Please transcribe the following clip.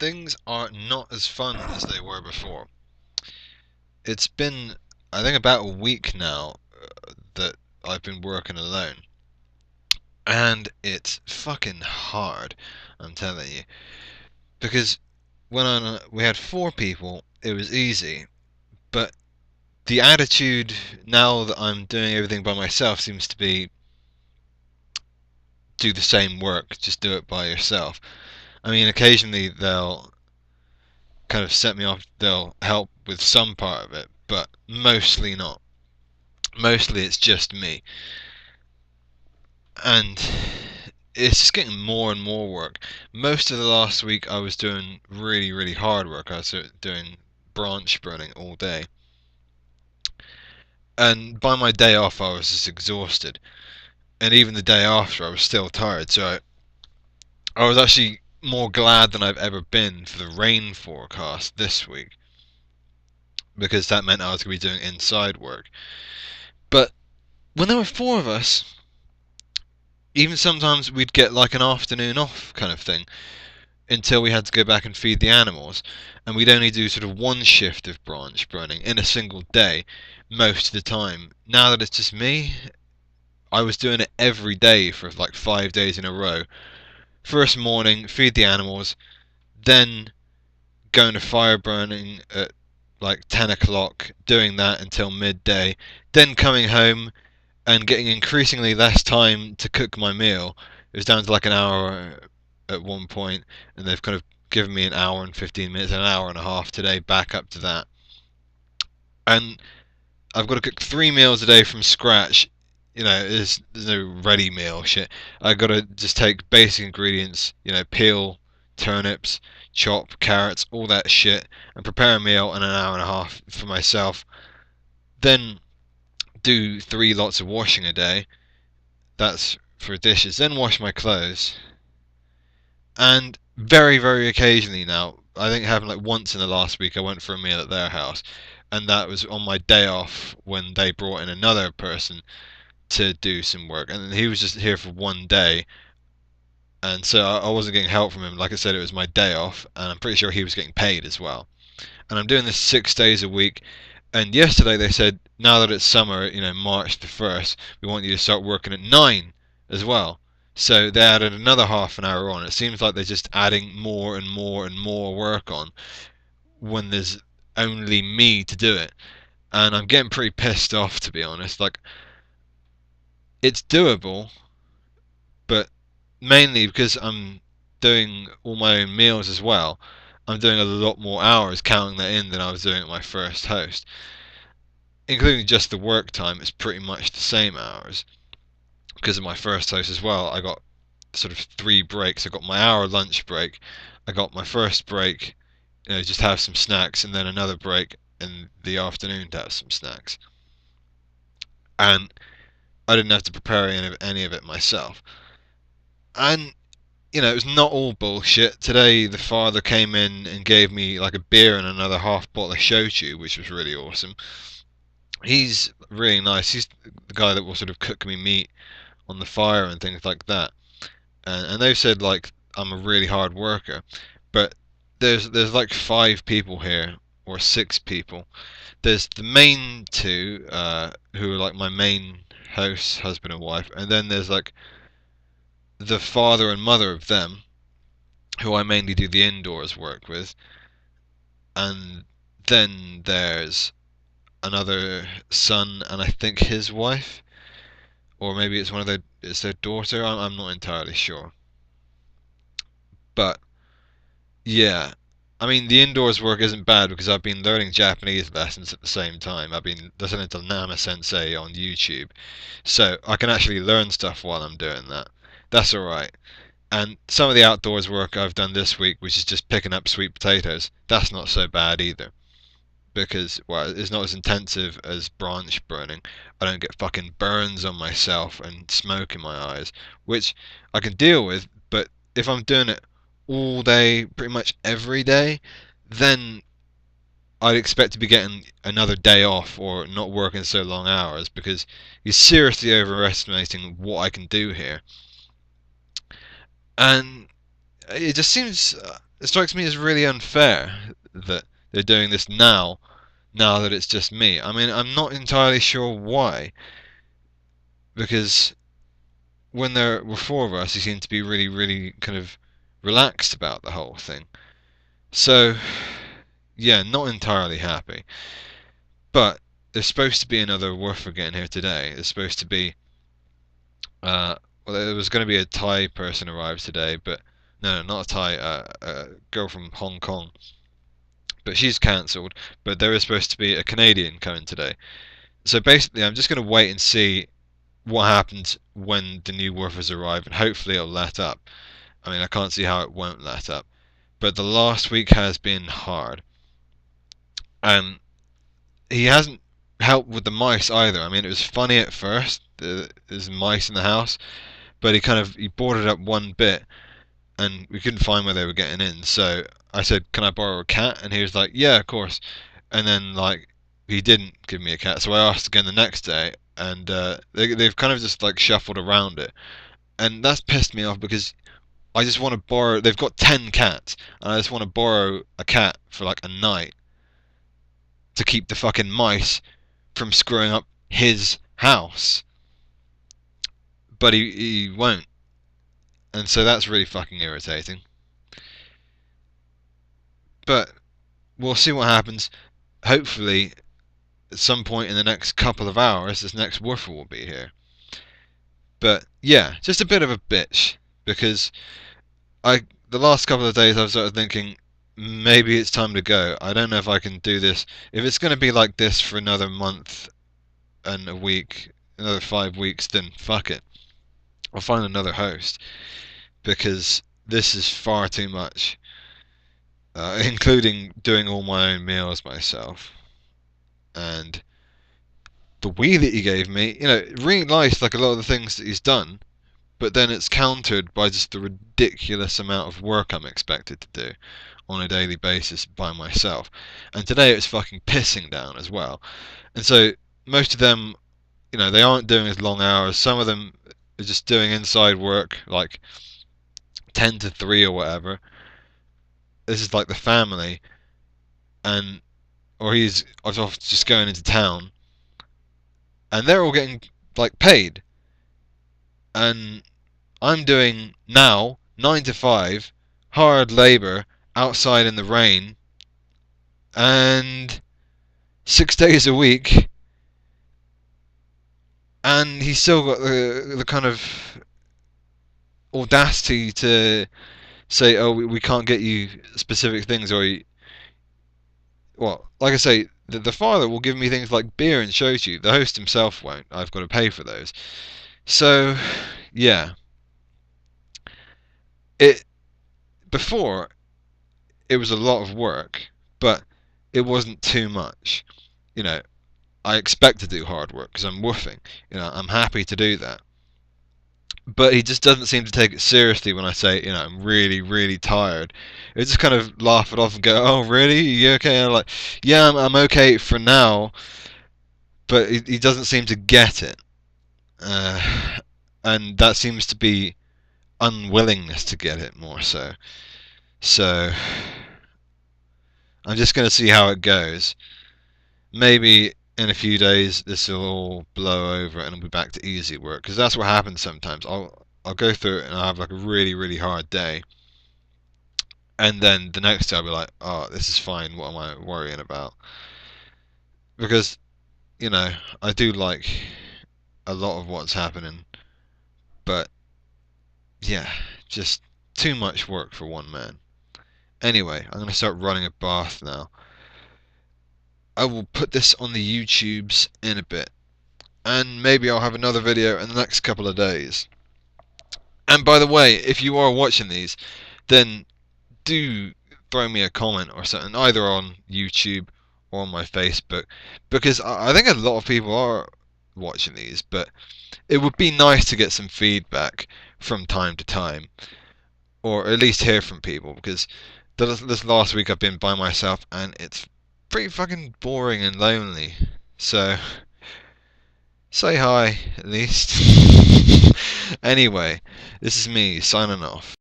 things are not as fun as they were before. It's been, I think, about a week now that I've been working alone. And it's fucking hard, I'm telling you. Because we had four people, it was easy. But the attitude now that I'm doing everything by myself seems to be do the same work, just do it by yourself. I mean, occasionally they'll kind of set me off, they'll help with some part of it, but mostly not. Mostly it's just me. And it's just getting more and more work. Most of the last week I was doing really, really hard work. I was doing branch burning all day. And by my day off I was just exhausted. And even the day after I was still tired. So I was actually more glad than I've ever been for the rain forecast this week. Because that meant I was going to be doing inside work. But when there were four of us, even sometimes we'd get like an afternoon off kind of thing until we had to go back and feed the animals. And we'd only do sort of one shift of branch burning in a single day most of the time. Now that it's just me, I was doing it every day for like 5 days in a row. First morning, feed the animals, then going to fire burning at like 10 o'clock, doing that until midday, then coming home and getting increasingly less time to cook my meal. It was down to like an hour at one point, and they've kind of given me an hour and 15 minutes, an hour and a half today, back up to that. And I've got to cook 3 meals a day from scratch. You know, there's no ready meal shit. I've got to just take basic ingredients, you know, peel turnips, chop carrots, all that shit, and prepare a meal in an hour and a half for myself. Then do 3 lots of washing a day. That's for dishes. Then wash my clothes. And very, very occasionally now, I think it happened like once in the last week, I went for a meal at their house. And that was on my day off when they brought in another person to do some work. And he was just here for one day. And so I wasn't getting help from him. Like I said, it was my day off. And I'm pretty sure he was getting paid as well. And I'm doing this 6 days a week. And yesterday they said, now that it's summer, you know, March the 1st, we want you to start working at 9 as well. So they added another half an hour on. It seems like they're just adding more and more and more work on when there's only me to do it. And I'm getting pretty pissed off, to be honest. Like, it's doable, but mainly because I'm doing all my own meals as well. I'm doing a lot more hours counting that in than I was doing at my first host. Including just the work time, it's pretty much the same hours. Because of my first host as well, I got sort of 3 breaks. I got my hour lunch break, I got my first break, you know, just have some snacks, and then another break in the afternoon to have some snacks. And I didn't have to prepare any of it myself. And you know, it was not all bullshit. Today, the father came in and gave me like a beer and another half bottle of shochu, which was really awesome. He's really nice. He's the guy that will sort of cook me meat on the fire and things like that. And they've said like I'm a really hard worker, but there's like 5 people here or 6 people. There's the main two who are like my main house, husband and wife, and then there's like the father and mother of them, who I mainly do the indoors work with, and then there's another son and I think his wife, or maybe it's it's their daughter. I'm not entirely sure, but yeah. I mean, the indoors work isn't bad because I've been learning Japanese lessons at the same time. I've been listening to Nama Sensei on YouTube, so I can actually learn stuff while I'm doing that. That's alright. And some of the outdoors work I've done this week, which is just picking up sweet potatoes, that's not so bad either. Because, well, it's not as intensive as branch burning. I don't get fucking burns on myself and smoke in my eyes, which I can deal with, but if I'm doing it all day, pretty much every day, then I'd expect to be getting another day off or not working so long hours because you're seriously overestimating what I can do here. And it just seems, it strikes me as really unfair that they're doing this now that it's just me. I mean, I'm not entirely sure why, because when there were four of us, he seemed to be really, really kind of relaxed about the whole thing. So, yeah, not entirely happy. But there's supposed to be another WWOOFer getting here today. There's supposed to be, well, there was going to be a Thai person arrive today, but no, not a Thai, a girl from Hong Kong. But she's cancelled. But there is supposed to be a Canadian coming today. So basically, I'm just going to wait and see what happens when the new WWOOFers arrive, and hopefully it'll let up. I mean, I can't see how it won't let up. But the last week has been hard. And he hasn't helped with the mice either. I mean, it was funny at first, there's mice in the house, but he boarded up one bit, and we couldn't find where they were getting in. So I said, "Can I borrow a cat?" And he was like, "Yeah, of course." And then he didn't give me a cat, so I asked again the next day, and they've kind of just shuffled around it, and that's pissed me off because I just want to borrow. They've got 10 cats, and I just want to borrow a cat for a night to keep the fucking mice from screwing up his house. But he won't, and so that's really fucking irritating. But we'll see what happens. Hopefully, at some point in the next couple of hours, this next WWOOFer will be here. But yeah, just a bit of a bitch because the last couple of days I've started thinking maybe it's time to go. I don't know if I can do this. If it's going to be like this for another month and a week, another 5 weeks, then fuck it. I'll find another host because this is far too much, including doing all my own meals myself. And the Wii that he gave me, really nice, like a lot of the things that he's done, but then it's countered by just the ridiculous amount of work I'm expected to do on a daily basis by myself. And today it's fucking pissing down as well. And so most of them, they aren't doing as long hours. Some of them are just doing inside work, like 10 to 3 or whatever. This is like the family, or he's off just going into town, and they're all getting paid. And I'm doing now 9 to 5 hard labor outside in the rain, and 6 days a week, and he's still got the kind of audacity to say, "Oh, we can't get you specific things," or well, like I say, the father will give me things like beer and shochu. The host himself won't. I've got to pay for those. So, yeah. Before it was a lot of work, but it wasn't too much. I expect to do hard work because I'm woofing. I'm happy to do that. But he just doesn't seem to take it seriously when I say, I'm really, really tired. He just kind of laugh it off and go, "Oh, really? You okay?" And I'm like, "Yeah, I'm okay for now." But he doesn't seem to get it. And that seems to be unwillingness to get it more so. So, I'm just going to see how it goes. Maybe in a few days this will all blow over and I'll be back to easy work, because that's what happens sometimes. I'll go through it and I'll have a really, really hard day, and then the next day I'll be like, "Oh, this is fine, what am I worrying about?" Because I do like a lot of what's happening, but yeah, just too much work for one man. Anyway, I'm going to start running a bath now. I will put this on the YouTubes in a bit, and maybe I'll have another video in the next couple of days. And by the way, if you are watching these, then do throw me a comment or something, either on YouTube or on my Facebook, because I think a lot of people are watching these, but it would be nice to get some feedback from time to time, or at least hear from people, because this last week I've been by myself and it's pretty fucking boring and lonely. So say hi, at least. Anyway, this is me signing off.